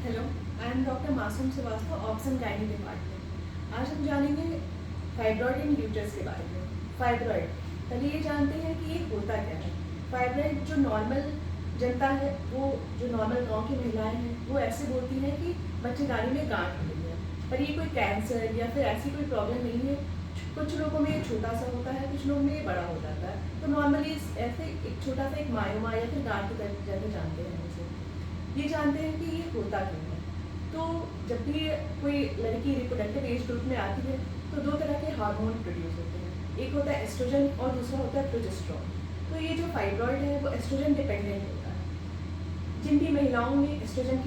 Hello, I am doctor Masoom Srivastava, obs and gynae department. आज हम जानेंगे फाइब्रॉइड इन यूट्रस के बारे में। फाइब्रॉइड, पहले ये जानते हैं कि ये होता क्या है। फाइब्रॉइड जो नॉर्मल जनता है, वो जो नॉर्मल गांव की महिलाएं हैं, वो ऐसे बोलती हैं कि बच्चेदानी में गांठ हो गई है, पर ये कोई कैंसर या फिर ऐसी कोई प्रॉब्लम नहीं है। कुछ लोगों में ये छोटा सा होता है, कुछ लोगों में ये बड़ा हो जाता है। तो नॉर्मली ऐसे एक छोटा सा एक मायोमा या फिर गांठ की जैसे जानते हैं उसे। ये जानते हैं कि ये होता क्यों है। तो जब भी कोई लड़की रिप्रोडक्टिव एज ग्रुप में आती है, तो दो तरह के हार्मोन प्रोड्यूस होते हैं। एक होता है एस्ट्रोजन और दूसरा होता है प्रोजेस्टेरोन। तो ये जो फाइब्रॉइड है वो एस्ट्रोजन डिपेंडेंट होता है। जिन भी महिलाओं में एस्ट्रोजन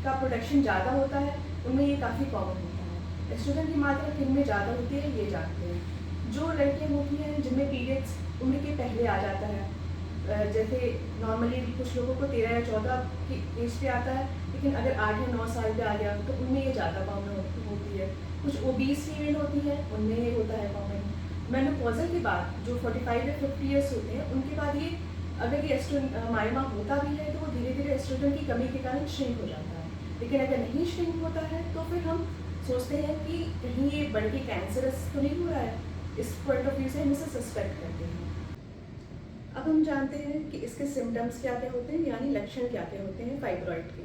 का प्रोडक्शन ज़्यादा होता है, उनमें ये काफ़ी कॉमन होता है। एस्ट्रोजन की मात्रा किन में ज़्यादा होती है ये जानते हैं। जो लड़कियाँ होती हैं जिनमें पीरियड्स उम्र के पहले आ जाता है, जैसे नॉर्मली कुछ लोगों को 13 या 14 की एज पे आता है, लेकिन अगर 8 या 9 साल पे आ गया तो उनमें ये ज़्यादा कॉमन होती है। कुछ ओबीस फीमेल होती है, उनमें ये होता है कॉमन। मेनोपॉजल के बाद जो 45 या 50 ईयर्स होते हैं, उनके बाद ये अगर ये मायोमा होता भी है तो वो धीरे धीरे एस्ट्रोजन की कमी के कारण श्रिंक हो जाता है। लेकिन अगर नहीं श्रिंक होता है तो फिर हम सोचते हैं कि कहीं ये बढ़ के कैंसरस तो नहीं हो रहा है। इस पॉइंट ऑफ व्यू से हम इसे सस्पेक्ट करते हैं। अब हम जानते हैं कि इसके सिम्टम्स क्या क्या होते हैं, यानी लक्षण क्या क्या होते हैं फाइब्रॉइड के।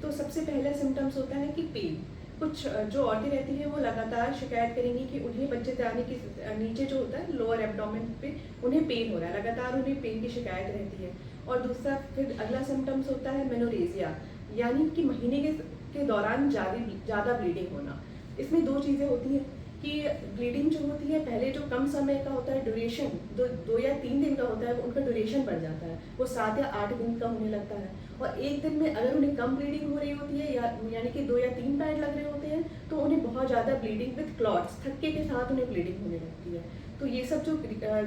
तो सबसे पहला सिम्टम्स होता है कि पेन। कुछ जो औरतें रहती हैं वो लगातार शिकायत करेंगी कि उन्हें बच्चेदानी के नीचे जो होता है लोअर एब्डोमेन पे उन्हें पेन हो रहा है, लगातार उन्हें पेन की शिकायत रहती है। और दूसरा फिर अगला सिम्टम्स होता है मेनोरेजिया, यानी कि महीने के दौरान ज़्यादा ब्लीडिंग होना। इसमें दो चीज़ें होती हैं कि ब्लीडिंग जो होती है, पहले जो कम समय का होता है ड्यूरेशन, दो या 3 दिन का होता है, उनका ड्यूरेशन बढ़ जाता है, वो 7 या 8 दिन का होने लगता है। और एक दिन में अगर उन्हें कम ब्लीडिंग हो रही होती है यानी कि 2 या 3 पैड लग रहे होते हैं, तो उन्हें बहुत ज़्यादा ब्लीडिंग विद क्लॉट्स, थक्के के साथ उन्हें ब्लीडिंग होने लगती है। तो ये सब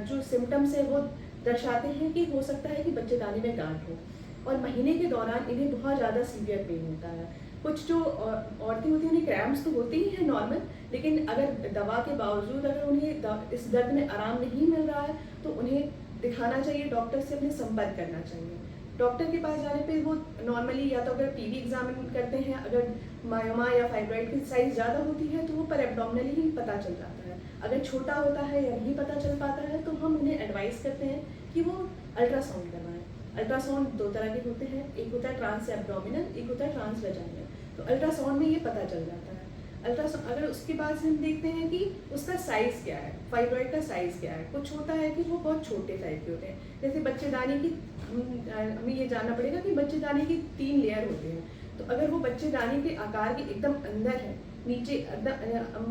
जो सिम्टम्स है वो दर्शाते हैं कि हो सकता है कि बच्चेदानी में गांठ हो। और महीने के दौरान इन्हें बहुत ज़्यादा सीवियर पेन होता है। कुछ जो औरतें होती हैं उन्हें क्रैम्प्स तो होते ही हैं नॉर्मल, लेकिन अगर दवा के बावजूद अगर उन्हें इस दर्द में आराम नहीं मिल रहा है तो उन्हें दिखाना चाहिए, डॉक्टर से अपने संपर्क करना चाहिए। डॉक्टर के पास जाने पे वो नॉर्मली या तो अगर पीवी एग्जामिन करते हैं, अगर मायोमा या फाइब्रॉइड की साइज ज़्यादा होती है तो वो पर एब्डोमिनली ही पता चल जाता है। अगर छोटा होता है या नहीं पता चल पाता है तो हम उन्हें एडवाइस करते हैं कि वो अल्ट्रासाउंड करवाएं। अल्ट्रासाउंड दो तरह के होते हैं, एक होता है ट्रांस एब्डोमिनल, एक होता है ट्रांस वेजाइनल। तो अल्ट्रासाउंड में ये पता चल जाता है। अल्ट्रासाउंड अगर उसके बाद से हम देखते हैं कि उसका साइज़ क्या है, फाइब्रॉइड का साइज़ क्या है। कुछ होता है कि वो बहुत छोटे साइज के होते हैं, जैसे बच्चेदानी की हमें ये जानना पड़ेगा कि बच्चेदानी की 3 लेयर होते हैं। तो अगर वो बच्चेदानी के आकार के एकदम अंदर है, नीचे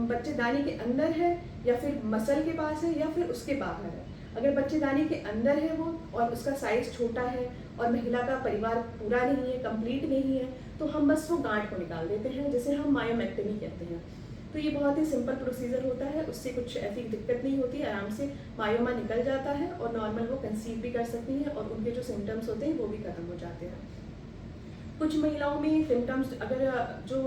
बच्चेदानी के अंदर है या फिर मसल के पास है या फिर उसके बाहर है। अगर बच्चेदानी के अंदर है वो और उसका साइज़ छोटा है और महिला का परिवार पूरा नहीं है, कंप्लीट नहीं है, तो हम बस वो गांठ को निकाल देते हैं, जिसे हम मायोमेक्टमी कहते हैं। तो ये बहुत ही सिंपल प्रोसीजर होता है, उससे कुछ ऐसी दिक्कत नहीं होती, आराम से मायोमा निकल जाता है और नॉर्मल वो कंसीव भी कर सकती हैं और उनके जो सिम्टम्स होते हैं वो भी खत्म हो जाते हैं। कुछ महिलाओं में सिम्टम्स, अगर जो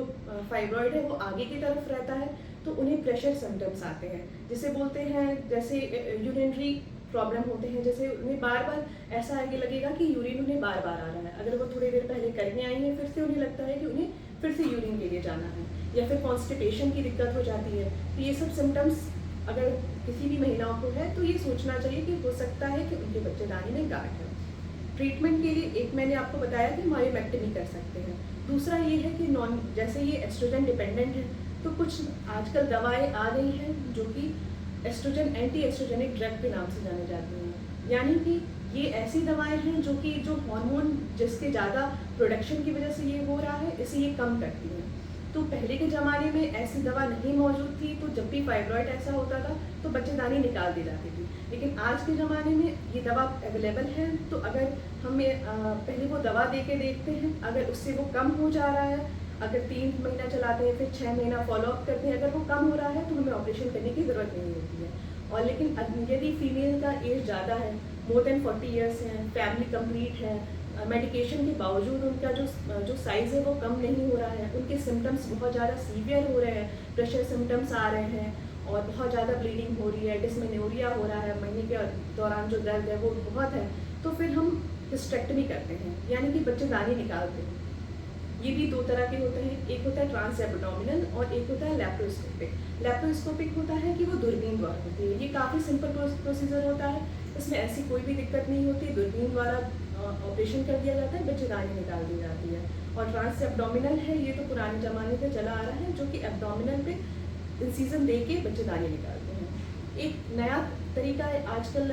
फाइब्रॉइड है वो आगे की तरफ रहता है तो उन्हें प्रेशर सिम्टम्स आते हैं, जिसे बोलते हैं जैसे यूरिनरी प्रॉब्लम होते हैं, जैसे उन्हें बार बार ऐसा आगे लगेगा कि यूरिन उन्हें बार बार आ रहा है। अगर वो थोड़ी देर पहले करने आई है, फिर से उन्हें लगता है कि उन्हें फिर से यूरिन के लिए जाना है, या फिर कॉन्स्टिपेशन की दिक्कत हो जाती है। तो ये सब सिम्टम्स अगर किसी भी महिलाओं को है तो ये सोचना चाहिए कि हो सकता है कि उनके बच्चेदानी में गांठ है। ट्रीटमेंट के लिए एक मैंने आपको बताया कि मायोमेक्टमी कर सकते हैं। दूसरा ये है कि जैसे ये एस्ट्रोजन डिपेंडेंट है, तो कुछ आजकल दवाएं आ गई हैं जो कि एस्ट्रोजन एंटी एस्ट्रोजेनिक ड्रग के नाम से जाने जाती हैं। यानी कि ये ऐसी दवाएं हैं जो हार्मोन जिसके ज़्यादा प्रोडक्शन की वजह से ये हो रहा है, इसे ये कम करती हैं। तो पहले के ज़माने में ऐसी दवा नहीं मौजूद थी, तो जब भी फाइब्रॉइड ऐसा होता था तो बच्चेदानी निकाल दी जाती थी। लेकिन आज के ज़माने में ये दवा अवेलेबल है, तो अगर हमें पहले वो दवा दे के देखते हैं, अगर उससे वो कम हो जा रहा है, अगर 3 महीना चलाते हैं, फिर 6 महीना फॉलोअप करते हैं, अगर वो कम हो रहा है तो हमें ऑपरेशन करने की ज़रूरत नहीं होती है। और लेकिन यदि फीमेल का एज ज़्यादा है, मोर देन 40 ईयर्स है, फैमिली कंप्लीट है, मेडिकेशन के बावजूद उनका जो साइज़ है वो कम नहीं हो रहा है, उनके सिम्टम्स बहुत ज़्यादा सीवियर हो रहे हैं, प्रेशर सिम्टम्स आ रहे हैं और बहुत ज़्यादा ब्लीडिंग हो रही है, डिस्मेनोरिया हो रहा है, महीने के दौरान जो दर्द है वो बहुत है, तो फिर हम हिस्टेक्टमी करते हैं, यानी कि बच्चेदानी निकालते हैं। ये भी दो तरह के होते हैं, एक होता है ट्रांस एब्डोमिनल और एक होता है लैप्रोस्कोपिक। लैप्रोस्कोपिक होता है कि वो दूरबीन द्वारा होती है, ये काफ़ी सिंपल प्रोसीजर होता है, इसमें ऐसी कोई भी दिक्कत नहीं होती, दूरबीन द्वारा ऑपरेशन कर दिया जाता है, बच्चेदानी निकाल दी जाती है। और ट्रांस एब्डोमिनल है, ये तो पुराने ज़माने से चला आ रहा है, जो कि एब्डोमिनल पे इंसिजन दे के बच्चेदानी निकालते हैं। एक नया तरीका आजकल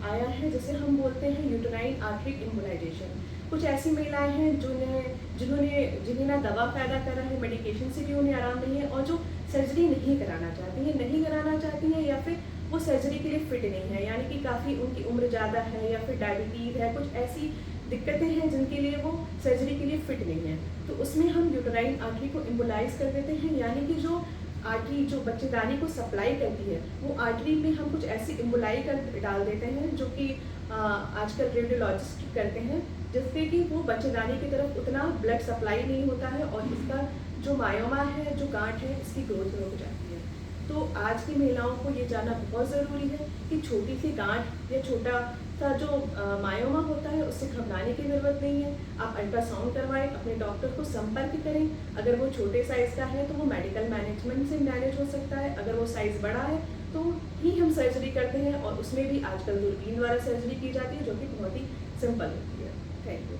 आया है जिसे हम बोलते हैं यूटेराइन आर्टरी एम्बोलाइजेशन। कुछ ऐसी महिलाएं हैं जिन्हें ना दवा फायदा कर रहा है, मेडिकेशन से भी उन्हें आराम नहीं है, और जो सर्जरी नहीं कराना चाहती हैं या फिर वो सर्जरी के लिए फिट नहीं है, यानी कि काफ़ी उनकी उम्र ज़्यादा है या फिर डायबिटीज़ है, कुछ ऐसी दिक्कतें हैं जिनके लिए वो सर्जरी के लिए फिट नहीं है, तो उसमें हम यूटेराइन आर्टरी को एम्बोलाइज कर देते हैं, यानी कि जो आर्टरी जो बच्चेदानी को सप्लाई करती है वो आर्टरी में हम कुछ ऐसी एम्बोलाई कर डाल देते हैं जो कि आजकल रेडियोलॉजिस्ट करते हैं, जिससे कि वो बच्चेदानी की तरफ उतना ब्लड सप्लाई नहीं होता है और इसका जो मायोमा है, जो गांठ है, इसकी ग्रोथ रुक जाती है। तो आज की महिलाओं को ये जानना बहुत ज़रूरी है कि छोटी सी गांठ या छोटा सा जो मायोमा होता है उससे घबराने की ज़रूरत नहीं है। आप अल्ट्रासाउंड करवाएं, अपने डॉक्टर को संपर्क करें। अगर वो छोटे साइज़ का है तो वो मेडिकल मैनेजमेंट से मैनेज हो सकता है, अगर वो साइज़ बड़ा है तो ही हम सर्जरी करते हैं, और उसमें भी आजकल दूरबीन द्वारा सर्जरी की जाती है जो कि बहुत ही सिंपल होती है। Thank you.